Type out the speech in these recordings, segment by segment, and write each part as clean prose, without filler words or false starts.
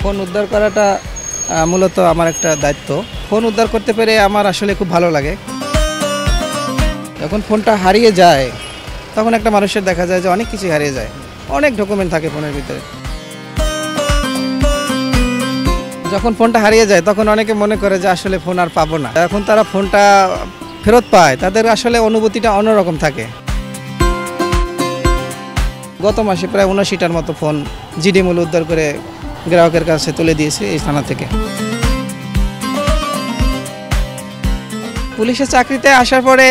Phone উদ্ধার করাটা মূলত আমার একটা দায়িত্ব। ফোন উদ্ধার করতে পেরে আমার আসলে খুব ভালো লাগে। যখন ফোনটা হারিয়ে যায় তখন একটা মানুষের দেখা যায় যে অনেক কিছু হারিয়ে যায়, অনেক ডকুমেন্ট থাকে ফোনের ভিতরে। যখন ফোনটা হারিয়ে যায় তখন অনেকে মনে করে যে আসলে ফোন আর পাবো না। এখন তারা ফোনটা ফেরত পায়, তাদের আসলে অনুভূতিটা অন্যরকম থাকে। গত মাসে প্রায় ৭৯টার মতো ফোন জিডি মূল্য উদ্ধার করে গ্রাহকের কাছে তুলে দিয়েছে এই থানা থেকে। পুলিশের চাকরিতে আসার পরে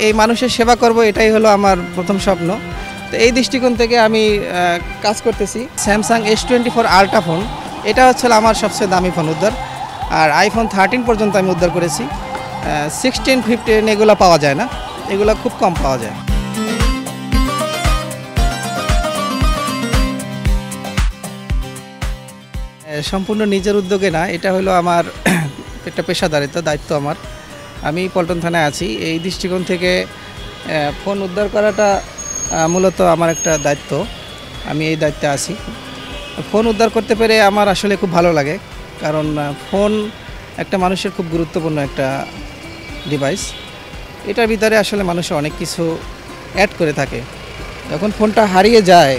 এই মানুষের সেবা করব, এটাই হলো আমার প্রথম স্বপ্ন। তো এই দৃষ্টিকোণ থেকে আমি কাজ করতেছি। স্যামসাং S24 আল্ট্রা ফোন, এটা হচ্ছে আমার সবচেয়ে দামি ফোন উদ্ধার। আর আইফোন 13 পর্যন্ত আমি উদ্ধার করেছি। 16, 15 এগুলো পাওয়া যায় না, এগুলো খুব কম পাওয়া যায়। সম্পূর্ণ নিজের উদ্যোগে না, এটা হলো আমার একটা পেশাদারিত্ব, দায়িত্ব আমার। আমি পল্টন থানায় আছি, এই দৃষ্টিকোণ থেকে ফোন উদ্ধার করাটা মূলত আমার একটা দায়িত্ব। আমি এই দায়িত্বে আছি। ফোন উদ্ধার করতে পেরে আমার আসলে খুব ভালো লাগে, কারণ ফোন একটা মানুষের খুব গুরুত্বপূর্ণ একটা ডিভাইস। এটার ভিতরে আসলে মানুষের অনেক কিছু অ্যাড করে থাকে। যখন ফোনটা হারিয়ে যায়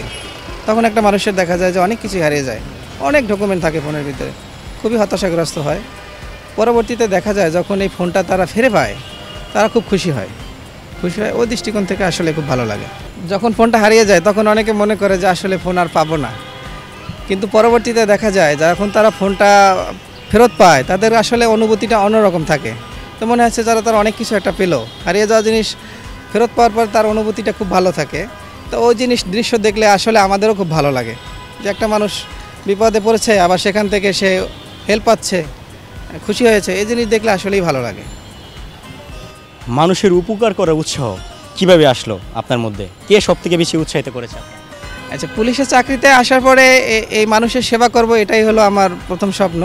তখন একটা মানুষের দেখা যায় যে অনেক কিছু হারিয়ে যায়, অনেক ডকুমেন্ট থাকে ফোনের ভিতরে, খুবই হতাশাগ্রস্ত হয়। পরবর্তীতে দেখা যায় যখন এই ফোনটা তারা ফিরে পায় তারা খুব খুশি হয়। ওই দৃষ্টিকোণ থেকে আসলে খুব ভালো লাগে। যখন ফোনটা হারিয়ে যায় তখন অনেকে মনে করে যে আসলে ফোন আর পাবো না, কিন্তু পরবর্তীতে দেখা যায় যখন তারা ফোনটা ফেরত পায় তাদের আসলে অনুভূতিটা অন্যরকম থাকে। তো মনে হচ্ছে তারা অনেক কিছু একটা পেলো। হারিয়ে যাওয়া জিনিস ফেরত পাওয়ার পর তার অনুভূতিটা খুব ভালো থাকে। তো ওই দৃশ্য দেখলে আসলে আমাদেরও খুব ভালো লাগে যে একটা মানুষ বিপদে পড়েছে, আবার সেখান থেকে সে হেল্প পাচ্ছে, খুশি হয়েছে। এই জিনিস দেখলে আসলেই ভালো লাগে। মানুষের উপকার করার উৎসাহ কিভাবে আসলো আপনার মধ্যে? কে সবথেকে বেশি উৎসাহিত করেছে? আচ্ছা, পুলিশের চাকরিতে আসার পরে এই মানুষের সেবা করব, এটাই হলো আমার প্রথম স্বপ্ন।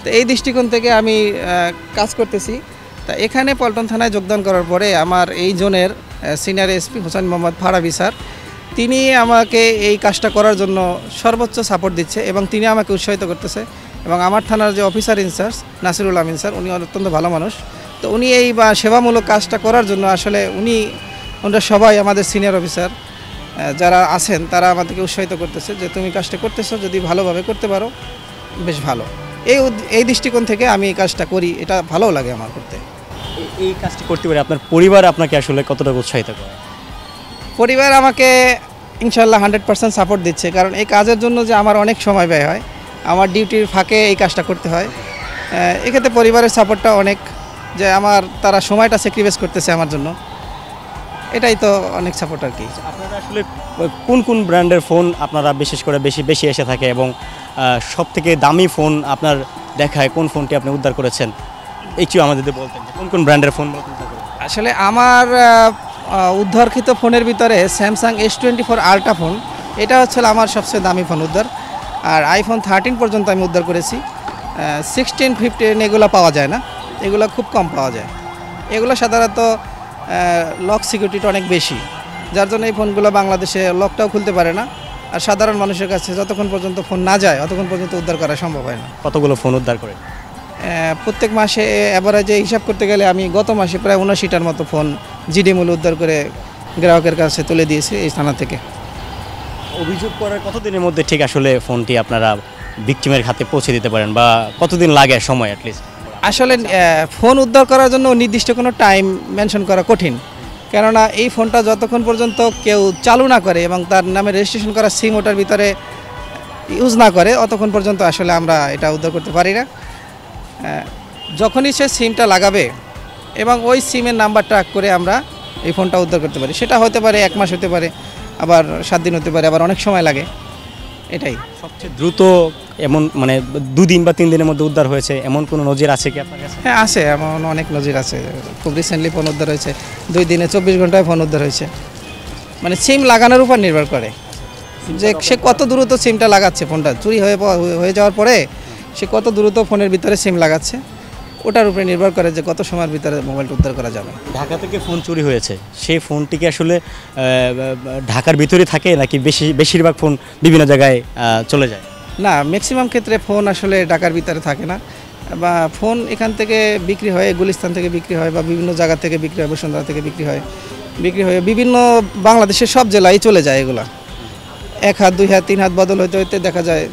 তো এই দৃষ্টিকোণ থেকে আমি কাজ করতেছি। তা এখানে পল্টন থানায় যোগদান করার পরে আমার এই জোনের senior SP Hossain Mohammad Farabi sir, তিনি আমাকে এই কাজটা করার জন্য সর্বোচ্চ সাপোর্ট দিচ্ছে এবং তিনি আমাকে উৎসাহিত করতেছে। এবং আমার থানার যে অফিসার ইনচার্জ নাসিরুল আমিন স্যার, উনি অত্যন্ত ভালো মানুষ। তো উনি এই সেবামূলক কাজটা করার জন্য আসলে ওনারা সবাই আমাদের সিনিয়র অফিসার যারা আছেন তারা আমাদেরকে উৎসাহিত করতেছে যে তুমি কাজটা করতেছো, যদি ভালোভাবে করতে পারো বেশ ভালো। এই দৃষ্টিকোণ থেকে আমি এই কাজটা করি, এটা ভালোও লাগে আমার করতে। এই কাজটি করতে পারে আপনার পরিবার আপনাকে আসলে কতটা উৎসাহিত করে? পরিবার আমাকে ইনশাল্লাহ 100% সাপোর্ট দিচ্ছে, কারণ এই কাজের জন্য যে আমার অনেক সময় ব্যয় হয়, আমার ডিউটির ফাঁকে এই কাজটা করতে হয়। এক্ষেত্রে পরিবারের সাপোর্টটা অনেক, যে তারা সময়টা স্যাক্রিফাইস করতেছে আমার জন্য, এটাই তো অনেক সাপোর্ট আর কি। আপনারা আসলে কোন কোন ব্র্যান্ডের ফোন আপনারা বিশেষ করে বেশি এসে থাকে এবং সবথেকে দামি ফোন আপনার দেখায় কোন ফোনটি আপনি উদ্ধার করেছেন? একটু আমাদের বলতেন কোন কোন ব্র্যান্ডের ফোন উদ্ধার করেছেন? আসলে আমার উদ্ধারকৃত ফোনের ভিতরে স্যামসাং S24 আল্ট্রা ফোন, এটা হচ্ছে আমার সবচেয়ে দামি ফোন উদ্ধার। আর আইফোন 13 পর্যন্ত আমি উদ্ধার করেছি। 16, 15 এগুলো পাওয়া যায় না, এগুলো খুব কম পাওয়া যায়। এগুলো সাধারণত লক সিকিউরিটিটা অনেক বেশি, যার জন্য এই ফোনগুলো বাংলাদেশে লকটাও খুলতে পারে না। আর সাধারণ মানুষের কাছে যতক্ষণ পর্যন্ত ফোন না যায় ততক্ষণ পর্যন্ত উদ্ধার করা সম্ভব হয় না। কতগুলো ফোন উদ্ধার করে? প্রত্যেক মাসে অ্যাভারেজে হিসাব করতে গেলে আমি গত মাসে প্রায় ৭৯টার মতো ফোন জিডি মূল্য উদ্ধার করে গ্রাহকের কাছে তুলে দিয়েছি এই থানা থেকে। অভিযোগ করার কতদিনের মধ্যে ঠিক আসলে ফোনটি আপনারা ভিকটিমের হাতে পৌঁছে দিতে পারেন, বা কতদিন লাগে সময় অ্যাটলিস্ট? আসলে ফোন উদ্ধার করার জন্য নির্দিষ্ট কোনো টাইম মেনশন করা কঠিন, কেননা এই ফোনটা যতক্ষণ পর্যন্ত কেউ চালু না করে এবং তার নামে রেজিস্ট্রেশন করা সিম ওটার ভিতরে ইউজ না করে ততক্ষণ পর্যন্ত আসলে আমরা এটা উদ্ধার করতে পারি না। যখনই সে সিমটা লাগাবে এবং ওই সিমের নাম্বার ট্র্যাক করে আমরা এই ফোনটা উদ্ধার করতে পারি। সেটা হতে পারে 1 মাস হতে পারে, আবার 7 দিন হতে পারে, আবার অনেক সময় লাগে। এটাই সবচেয়ে দ্রুত এমন 2 দিন বা 3 দিনের মধ্যে উদ্ধার হয়েছে এমন কোনো নজির আছে কি আপনার কাছে? হ্যাঁ আছে, এমন অনেক নজির আছে। খুব রিসেন্টলি ফোন উদ্ধার হয়েছে, 2 দিনে 24 ঘন্টায় ফোন উদ্ধার হয়েছে। সিম লাগানোর উপর নির্ভর করে যে সে কত দ্রুত সিমটা লাগাচ্ছে। ফোনটা চুরি হয়ে যাওয়ার পরে সে কত দ্রুত ফোনের ভিতরে সিম লাগাচ্ছে, ওটার উপরে নির্ভর করে যে কত সময়ের ভিতরে মোবাইলটা উদ্ধার করা যাবে। ঢাকা থেকে ফোন চুরি হয়েছে, সেই ফোনটিকে আসলে ঢাকার ভিতরে থাকে নাকি বেশিরভাগ ফোন বিভিন্ন জায়গায় চলে যায়? না, ম্যাক্সিমাম ক্ষেত্রে ফোন আসলে ঢাকার ভিতরে থাকে না, বা ফোন এখান থেকে বিক্রি হয়, গুলিস্তান থেকে বিক্রি হয়, বা বিভিন্ন জায়গা থেকে বিক্রি হয়, বসুন্ধরা থেকে বিক্রি হয়ে বিভিন্ন বাংলাদেশের সব জেলায় চলে যায় এগুলা। 1 হাত 2 হাত 3 হাত বদল হইতে হইতে দেখা যায়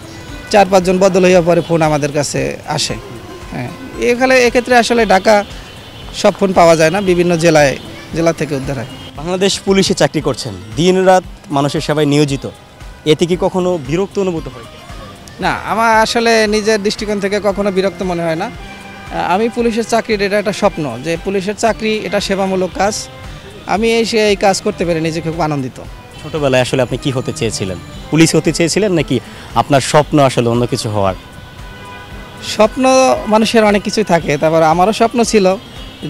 4-5 জন বদল হইয়া পরে ফোন আমাদের কাছে আসে। হ্যাঁ, এক্ষেত্রে আসলে ঢাকা সব ফোন পাওয়া যায় না, বিভিন্ন জেলা থেকে উদ্ধার হয়। বাংলাদেশ পুলিশে চাকরি করছেন, দিনরাত মানুষের সেবায় নিয়োজিত, এতে কি কখনো বিরক্ত অনুভূত হয়? না, আমার আসলে নিজের দৃষ্টিকোণ থেকে কখনো বিরক্ত মনে হয় না। আমি পুলিশের চাকরির এটা একটা স্বপ্ন, যে পুলিশের চাকরি এটা সেবামূলক কাজ। আমি এই কাজ করতে পেরে নিজেকে খুব আনন্দিত। ছোটবেলায় আসলে আপনি কি হতে চেয়েছিলেন? পুলিশ হতে চেয়েছিলেন নাকি আপনার স্বপ্ন আসলে অন্য কিছু হওয়ার? স্বপ্ন মানুষের অনেক কিছুই থাকে, তারপর আমারও স্বপ্ন ছিল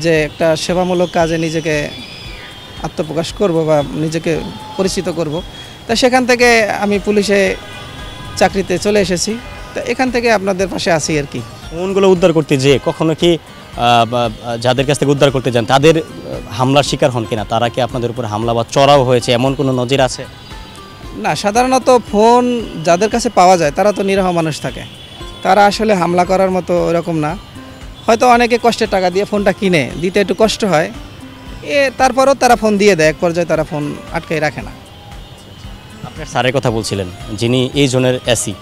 যে একটা সেবামূলক কাজে নিজেকে আত্মপ্রকাশ করব বা নিজেকে পরিচিত করব। তা সেখান থেকে আমি পুলিশে চাকরিতে চলে এসেছি। তা এখান থেকে আপনাদের পাশে আছি আর কি। ফোনগুলো উদ্ধার করতে যেয়ে কখনো কি যাদের কাছ থেকে উদ্ধার করতে যান তাদের হামলার শিকার হন কিনা? তারা কি আপনাদের উপর হামলা বা চড়াও হয়েছে, এমন কোনো নজির আছে? না, সাধারণত ফোন যাদের কাছে পাওয়া যায় তারা তো নিরীহ মানুষ থাকে, তারা আসলে হামলা করার মতো এরকম না। হয়তো অনেকে কষ্টের টাকা দিয়ে ফোনটা কিনে দিতে একটু কষ্ট হয়, তারপরও তারা ফোন দিয়ে দেয়, এক পর্যায়ে তারা ফোন আটকাই রাখে না। আপনার স্যারের কথা বলছিলেন, যিনি এই জোনের এসি,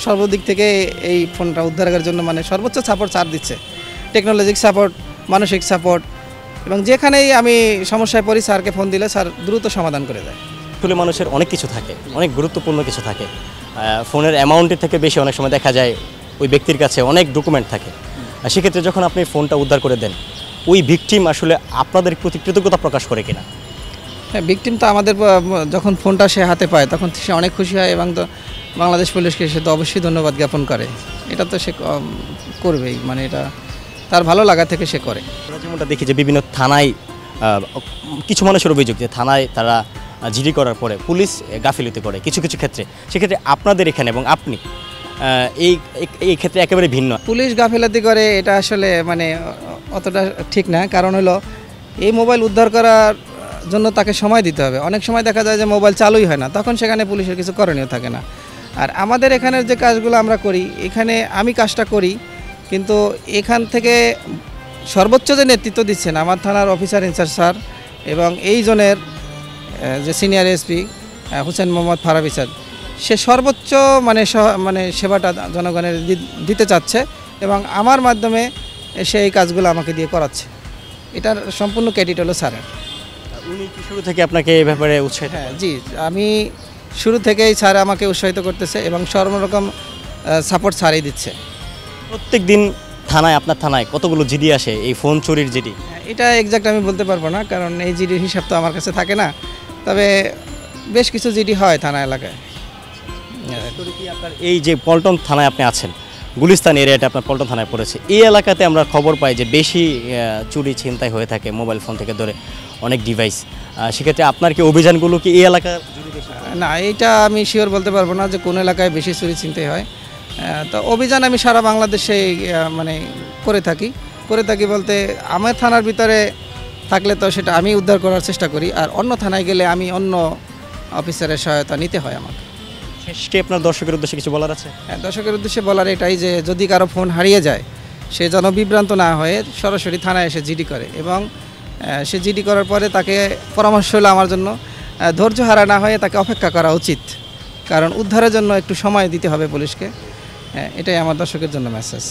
সর্বদিক থেকে এই ফোনটা উদ্ধারের জন্য মানে সর্বোচ্চ সাপোর্ট স্যার দিচ্ছে, টেকনোলজিক সাপোর্ট, মানসিক সাপোর্ট, এবং যেখানেই আমি সমস্যায় পড়ি স্যারকে ফোন দিলে স্যার দ্রুত সমাধান করে দেয়। আসলে মানুষের অনেক কিছু থাকে, অনেক গুরুত্বপূর্ণ কিছু থাকে, ফোনের অ্যামাউন্টের থেকে বেশি অনেক সময় দেখা যায় ওই ব্যক্তির কাছে অনেক ডকুমেন্ট থাকে। সেক্ষেত্রে যখন আপনি ফোনটা উদ্ধার করে দেন, ওই ভিকটিম আসলে আপনাদের প্রতি কৃতজ্ঞতা প্রকাশ করে কিনা? হ্যাঁ, ভিকটিম তো আমাদের যখন ফোনটা সে হাতে পায় তখন সে অনেক খুশি হয়, এবং তো বাংলাদেশ পুলিশকে সে তো অবশ্যই ধন্যবাদ জ্ঞাপন করে। এটা তো সে করবেই, মানে এটা তার ভালো লাগা থেকে সে করে। আমরা যেমনটা দেখি যে বিভিন্ন থানায় কিছু মানুষের অভিযোগ যে থানায় তারা জিডি করার পরে পুলিশ গাফিলতি করে কিছু কিছু ক্ষেত্রে। সেক্ষেত্রে আপনাদের এখানে এবং আপনি এই ক্ষেত্রে একেবারে ভিন্ন। পুলিশ গাফিলতি করে এটা আসলে মানে অতটা ঠিক না, কারণ হলো এই মোবাইল উদ্ধার করার জন্য তাকে সময় দিতে হবে। অনেক সময় দেখা যায় যে মোবাইল চালুই হয় না, তখন সেখানে পুলিশের কিছু করণীয় থাকে না। আর আমাদের এখানের যে কাজগুলো আমরা করি, এখানে আমি কাজটা করি, কিন্তু এখান থেকে সর্বোচ্চ যে নেতৃত্ব দিচ্ছেন আমার থানার অফিসার ইনচার্জ স্যার, এবং এই জনের যে senior SP Hossain Mohammad Farabi sir, সে সর্বোচ্চ মানে সেবাটা জনগণের দিতে চাচ্ছে, এবং আমার মাধ্যমে সে এই কাজগুলো আমাকে দিয়ে করাচ্ছে। এটার সম্পূর্ণ ক্রেডিট হলো স্যারের। উনি কি শুরু থেকে আপনাকে এই ব্যাপারে উৎসাহিত? হ্যাঁ জি, আমি শুরু থেকেই স্যার আমাকে উৎসাহিত করতেছে, এবং সর্বরকম সাপোর্ট স্যারই দিচ্ছে। প্রত্যেক দিন থানায়, আপনার থানায় কতগুলো জিডি আসে, এই ফোন চুরির জিডি? এটা এক্সাক্ট আমি বলতে পারবো না, কারণ এই জিডির হিসাব তো আমার কাছে থাকে না, তবে বেশ কিছু জিডি হয় থানা এলাকায়। আপনার এই যে পল্টন থানায় আপনি আছেন, গুলিস্তান এরিয়াটা আপনার পল্টন থানায় পড়েছে, এই এলাকাতে আমরা খবর পাই যে বেশি চুরি ছিনতাই হয়ে থাকে, মোবাইল ফোন থেকে ধরে অনেক ডিভাইস। সেক্ষেত্রে আপনার কি অভিযানগুলো কি এই এলাকার? না, এইটা আমি শিওর বলতে পারবো না যে কোন এলাকায় বেশি চুরি ছিনতাই হয়। তো অভিযান আমি সারা বাংলাদেশে মানে করে থাকি বলতে আমার থানার ভিতরে থাকলে তো সেটা আমি উদ্ধার করার চেষ্টা করি, আর অন্য থানায় গেলে আমি অন্য অফিসারের সহায়তা নিতে হয় আমাকে। শেষে আপনার দর্শকের উদ্দেশ্যে কিছু বলার আছে? হ্যাঁ, দর্শকের উদ্দেশ্যে বলার এটাই যে যদি কারো ফোন হারিয়ে যায়, সে যেন বিভ্রান্ত না হয়ে সরাসরি থানায় এসে জিডি করে, এবং সে জিডি করার পরে তাকে পরামর্শ হলো আমার জন্য ধৈর্য হারা না হয়ে তাকে অপেক্ষা করা উচিত, কারণ উদ্ধারের জন্য একটু সময় দিতে হবে পুলিশকে। এটাই আমার দর্শকের জন্য মেসেজ।